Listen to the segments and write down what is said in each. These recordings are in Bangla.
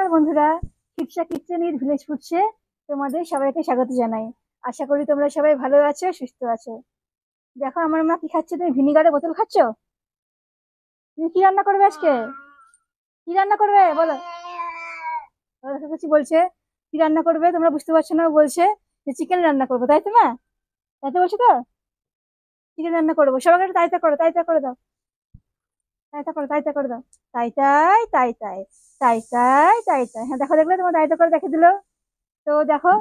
নমস্কার বন্ধুরা, খিপসা কিচেন উইথ ভিলেজ ফুডসে তোমাদের সবাইকে স্বাগত জানাই। আশা করি তোমরা সবাই ভালো আছো, সুস্থ আছো। দেখো আমার মা কি খাচ্ছে, তুমি ভিনিগারের বোতল খাচ্ছ। তুমি কি রান্না করবে আজকে? কি রান্না করবে বলো? দেখো কিছু বলছে, কি রান্না করবে তোমরা বুঝতে পারছো না, ও বলছে যে চিকেন রান্না করবো, তাই তো মা? তাই তো বলছো তো, চিকেন রান্না করবো। সবাইকে একটু তাইতা করো, তাইতা করে দাও, তাইতা করো, তাইতা করে দাও। তাই তাই তাই তাই তাই তাই তাই তাই। হ্যাঁ দেখো, দেখলে তোমার তাইতা করে দেখে দিল। তো দেখো,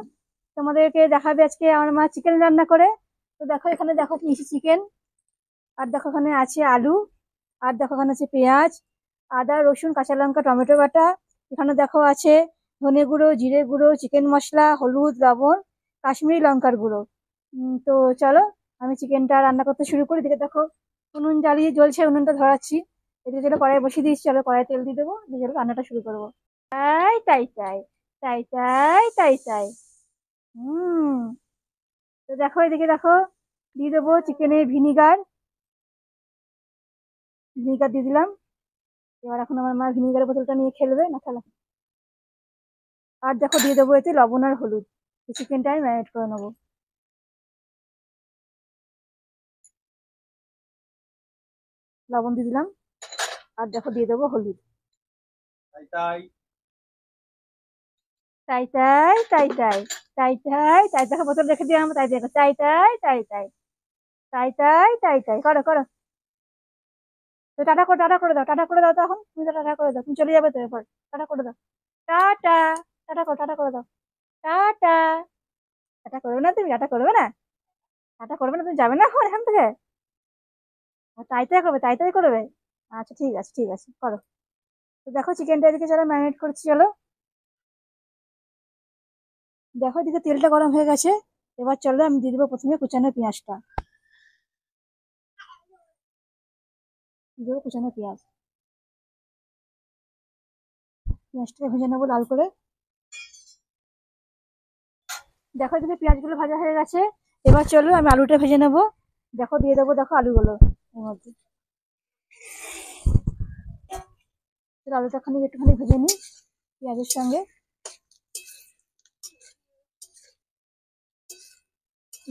তোমাদেরকে দেখাবে আজকে আমার মা চিকেন রান্না করে। তো দেখো এখানে দেখো নিয়েছি চিকেন, আর দেখো এখানে আছে আলু, আর দেখো এখানে আছে পেঁয়াজ, আদা রসুন কাঁচা লঙ্কা টমেটো বাটা। এখানে দেখো আছে ধনে গুঁড়ো, জিরে গুঁড়ো, চিকেন মশলা, হলুদ, লবণ, কাশ্মীরি লঙ্কার গুঁড়ো। তো চলো আমি চিকেনটা রান্না করতে শুরু করি। দিকে দেখো উনুন জ্বালিয়ে জ্বলছে, উনুনটা ধরাচ্ছি। এদিকে চলো কড়াই বসিয়ে দিয়েছি, চলো কড়াই তেল দিয়ে দেবো, দিয়ে চলো রান্নাটা শুরু করবো। তাই তাই তাই তাই তাই তাই তাই। হুম। তো দেখো এদিকে দেখো দিয়ে দেবো চিকেনে ভিনিগার, ভিনিগার দিয়ে দিলাম। এবার এখন আমার মা ভিনিগারের বোতলটা নিয়ে খেলবে না খেলা। আর দেখো দিয়ে দেবো এতে লবণ আর হলুদ, চিকেনটা আমি ম্যারিনেট করে নেবো। লবণ দিয়ে দিলাম, আর দেখো দিয়ে দেবো হলুদ। তাই তাই তাই তাই তাই তাই তাই তাই দেখো বোতল রেখে দিয়ে আমরা তাই দেখো তাই তাই তাই তাই তাই তাই তাই তাই করো করো। তো টাটা করে, টাটা করে দাও, টাটা করে দাও। তো এখন তুমি তো টাটা করে দাও, তুমি চলে যাবে তো এরপর। টাটা করে দাও, টাটা, টাটা করো, টাটা করে দাও, টাটা। টাটা করবে না তুমি? টাটা করবে না? টাটা করবে না? তুমি যাবে না এখন এখান থেকে? তাই তাই করবে, তাই তাই করবে। আচ্ছা ঠিক আছে, ঠিক আছে করো। তো দেখো চিকেনটা এদিকে চলো ম্যারিনেট করছি, চলো। দেখো এদিকে তেলটা গরম হয়ে গেছে। এবার চলো আমি দিয়ে দেবো প্রথমে কুচানো পেঁয়াজটা, দিয়ে দেবো কুচানো পেঁয়াজ। পেঁয়াজটাকে ভেজে নেবো লাল করে। দেখো এদিকে পেঁয়াজগুলো ভাজা হয়ে গেছে। এবার চলো আমি আলুটা ভেজে নেবো। দেখো দিয়ে দেবো, দেখো আলুগুলো এর মধ্যে। আলুটা খানিক একটুখানি ভেজে নিই পেঁয়াজের সঙ্গে।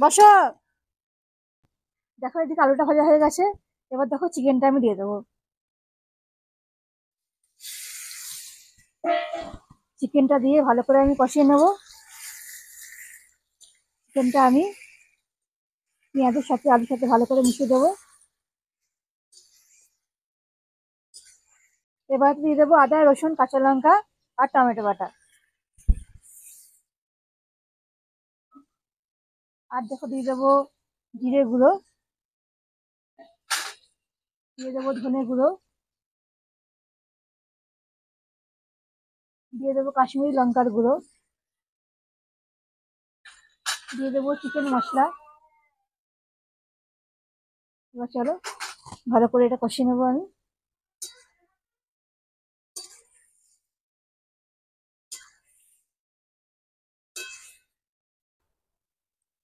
বসো। দেখো এদিকে আলুটা ভাজা হয়ে গেছে। এবার দেখো চিকেনটা আমি দিয়ে দেবো। চিকেনটা দিয়ে ভালো করে আমি কষিয়ে নেবো। চিকেনটা আমি পেঁয়াজের সাথে আলুর সাথে ভালো করে মিশিয়ে দেবো। এবার দিয়ে দেবো আদা রসুন কাঁচা লঙ্কা আর টমেটো বাটা। আর দেখো দিয়ে দেবো জিরে গুঁড়ো, দিয়ে দেবো ধনে গুঁড়ো, দিয়ে দেবো কাশ্মীরি লঙ্কার গুঁড়ো, দিয়ে দেবো চিকেন মশলা। এবার চলো ভালো করে এটা কষিয়ে নেবো আমি।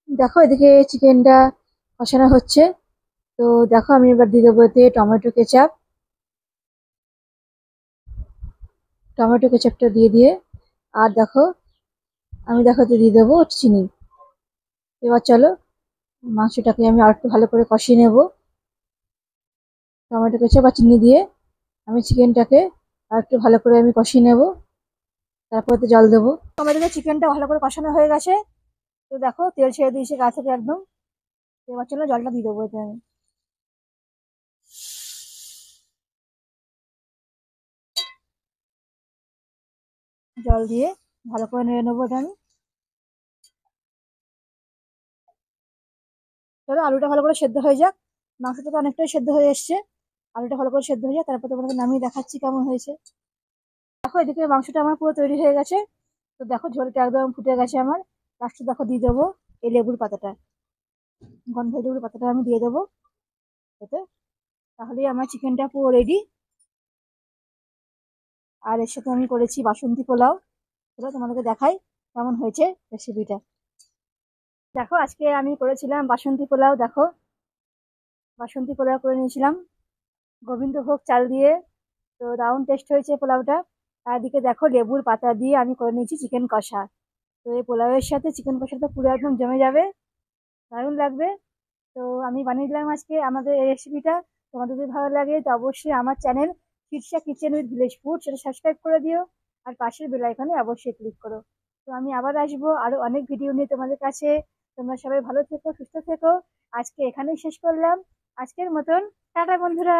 দেখো এদিকে চিকেনটা কষানো হচ্ছে। তো দেখো আমি এবার দিয়ে দেবো এতে টমেটো কেচাপ। টমেটো কেচাপটা দিয়ে দিয়ে আর দেখো আমি দেখো এতে দিয়ে দেবো চিনি। এবার চলো মাংসটাকে আমি আর একটু ভালো করে কষিয়ে নেব। টমেটো কেচাপ আর চিনি দিয়ে আমি চিকেনটাকে আর একটু ভালো করে আমি কষিয়ে নেব। তারপর এতে জল দেবো। টমেটো চিকেনটা ভালো করে কষানো হয়ে গেছে। তো দেখো তেল ছেড়ে দিয়েছে গা থেকে একদম। এবার চলো জলটা দিয়ে দেবো এতে আমি। জল দিয়ে ভালো করে নেড়ে নেবো এটা আমি। চলো আলুটা ভালো করে সেদ্ধ হয়ে যাক। মাংসটা তো অনেকটাই সেদ্ধ হয়ে এসছে। আলুটা ভালো করে সেদ্ধ হয়ে যাক, তারপর তোমাকে নামিয়ে দেখাচ্ছি কেমন হয়েছে। দেখো এদিকে মাংসটা আমার পুরো তৈরি হয়ে গেছে। তো দেখো ঝোলটা একদম ফুটে গেছে আমার। লাস্টে দেখো দিয়ে দেবো এই লেবুর পাতাটা, গন্ধ লেবুর পাতাটা আমি দিয়ে দেবো এতে। তাহলেই আমার চিকেনটা পুরো রেডি। আর এর সাথে আমি করেছি বাসন্তী পোলাও। চলো তোমাদেরকে দেখাই কেমন হয়েছে রেসিপিটা। দেখো আজকে আমি করেছিলাম বাসন্তী পোলাও। দেখো বাসন্তী পোলাও করে নিয়েছিলাম গোবিন্দভোগ চাল দিয়ে। তো দারুণ টেস্ট হয়েছে পোলাওটা। আর এদিকে দেখো লেবুর পাতা দিয়ে আমি করে নিয়েছি চিকেন কষা। তো এই পোলাওয়ের সাথে চিকেন কষাটা পুরো একদম জমে যাবে, দারুণ লাগবে। তো আমি বানিয়ে দিলাম আজকে আমাদের এই রেসিপিটা। তোমাদের যদি ভালো লাগে তো অবশ্যই আমার channel Shirsha kitchen with village food সেটা সাবস্ক্রাইব করে দিও, আর পাশের বেল আইকনে অবশ্যই ক্লিক করো। তো আমি আবার আসবো আরো অনেক ভিডিও নিয়ে তোমাদের কাছে। তোমরা সবাই ভালো থেকো, সুস্থ থেকো। আজকে এখানেই শেষ করলাম, আজকের মতন টাটা বন্ধুরা।